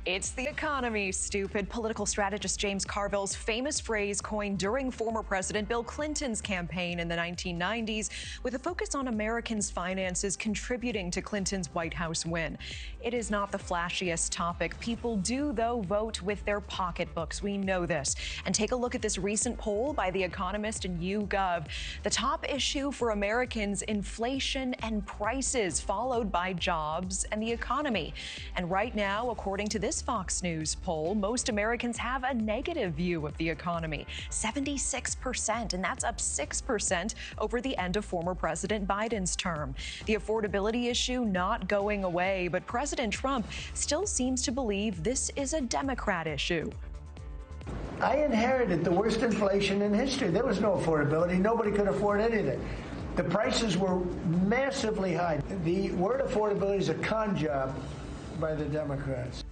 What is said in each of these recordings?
It's the economy, stupid. Political strategist James Carville's famous phrase coined during former President Bill Clinton's campaign in the 1990s, with a focus on Americans' finances contributing to Clinton's White House win. It is not the flashiest topic. People do, though, vote with their pocketbooks. We know this. And take a look at this recent poll by The Economist and YouGov. The top issue for Americans, inflation and prices, followed by jobs and the economy. And right now, according to this Fox News poll, most Americans have a negative view of the economy, 76%, and that's up 6% over the end of former President Biden's term. The affordability issue not going away, but President Trump still seems to believe this is a Democrat issue. I inherited the worst inflation in history. There was no affordability. Nobody could afford anything. The prices were massively high. The word affordability is a con job by the Democrats.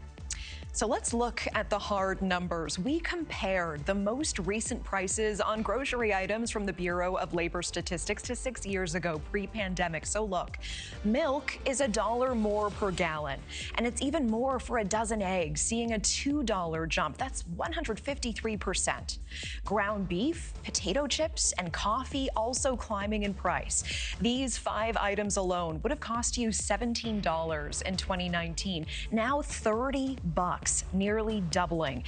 So let's look at the hard numbers. We compared the most recent prices on grocery items from the Bureau of Labor Statistics to 6 years ago, pre-pandemic. So look, milk is $1 more per gallon, and it's even more for a dozen eggs, seeing a $2 jump. That's 153%. Ground beef, potato chips, and coffee also climbing in price. These 5 items alone would have cost you $17 in 2019. Now $30. Nearly doubling.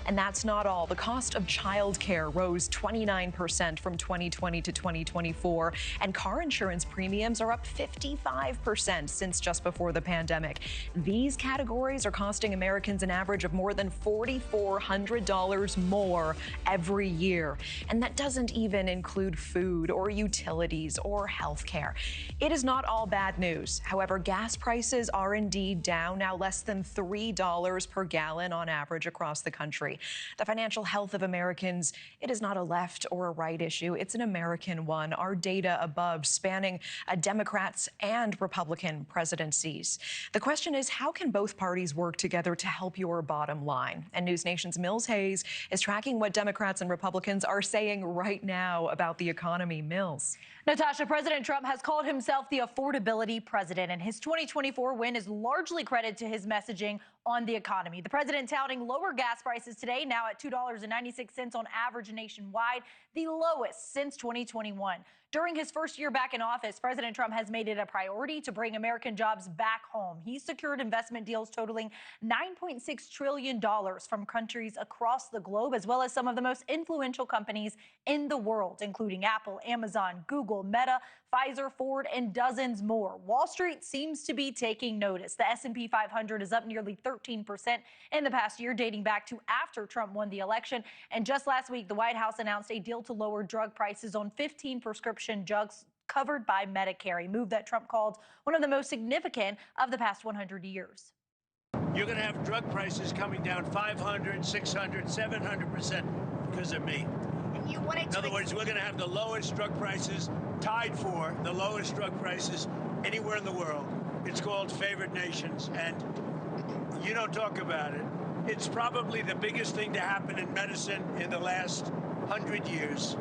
And that's not all. The cost of childcare rose 29% from 2020 to 2024, and car insurance premiums are up 55% since just before the pandemic. These categories are costing Americans an average of more than $4,400 more every year. And that doesn't even include food or utilities or health care. It is not all bad news. However, gas prices are indeed down, now less than $3 per gallon on average across the country. The financial health of Americans, it is not a left or a right issue. It's an American one. Our data above spanning Democrats and Republican presidencies. The question is, how can both parties work together to help your bottom line? And NewsNation's Mills Hayes is tracking what Democrats and Republicans are saying right now about the economy. Mills. Natasha, President Trump has called himself the affordability president, and his 2024 win is largely credited to his messaging on the economy. The president touting lower gas prices today, now at $2.96 on average nationwide, the lowest since 2021. During his first year back in office, President Trump has made it a priority to bring American jobs back home. He's secured investment deals totaling $9.6 trillion from countries across the globe, as well as some of the most influential companies in the world, including Apple, Amazon, Google, Meta, Pfizer, Ford, and dozens more. Wall Street seems to be taking notice. The S&P 500 is up nearly 13% in the past year, dating back to after Trump won the election. And just last week, the White House announced a deal to lower drug prices on 15 prescription drugs covered by Medicare, a move that Trump called one of the most significant of the past 100 years. You're going to have drug prices coming down 500, 600, 700% because of me. In other words, we're going to have the lowest drug prices, tied for the lowest drug prices anywhere in the world. It's called favored nations, and you don't talk about it. It's probably the biggest thing to happen in medicine in the last 100 years.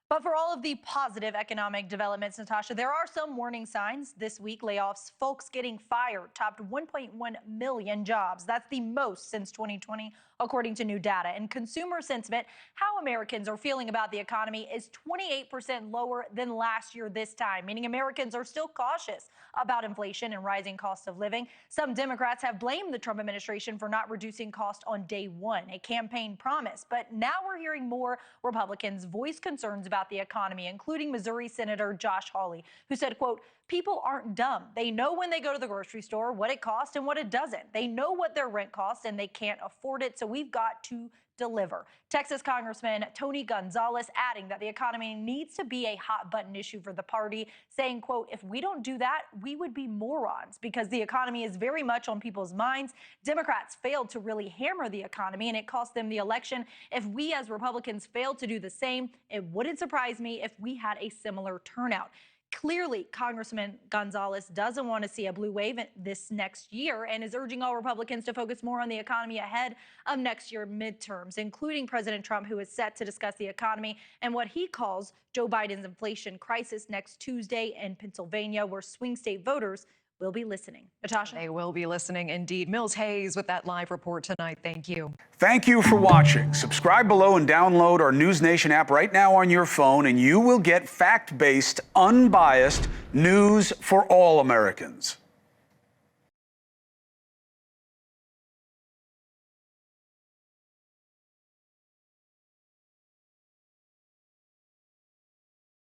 But for all of the positive economic developments, Natasha, there are some warning signs. This week, layoffs, folks getting fired, topped 1.1 million jobs. That's the most since 2020, according to new data. And consumer sentiment, how Americans are feeling about the economy, is 28% lower than last year this time, meaning Americans are still cautious about inflation and rising costs of living. Some Democrats have blamed the Trump administration for not reducing costs on day one, a campaign promise. But now we're hearing more Republicans voice concerns about the economy, including Missouri Senator Josh Hawley, who said, quote, "People aren't dumb. They know when they go to the grocery store what it costs and what it doesn't. They know what their rent costs and they can't afford it. So we've got to deliver." Texas Congressman Tony Gonzalez adding that the economy needs to be a hot button issue for the party, saying, quote, "If we don't do that, we would be morons because the economy is very much on people's minds. Democrats failed to really hammer the economy and it cost them the election. If we as Republicans failed to do the same, it wouldn't surprise me if we had a similar turnout." Clearly, Congressman Gonzalez doesn't want to see a blue wave this next year and is urging all Republicans to focus more on the economy ahead of next year's midterms, including President Trump, who is set to discuss the economy and what he calls Joe Biden's inflation crisis next Tuesday in Pennsylvania, where swing state voters will be listening. Natasha? They will be listening indeed. Mills Hayes with that live report tonight. Thank you. Thank you for watching. Subscribe below and download our NewsNation app right now on your phone, and you will get fact-based, unbiased news for all Americans.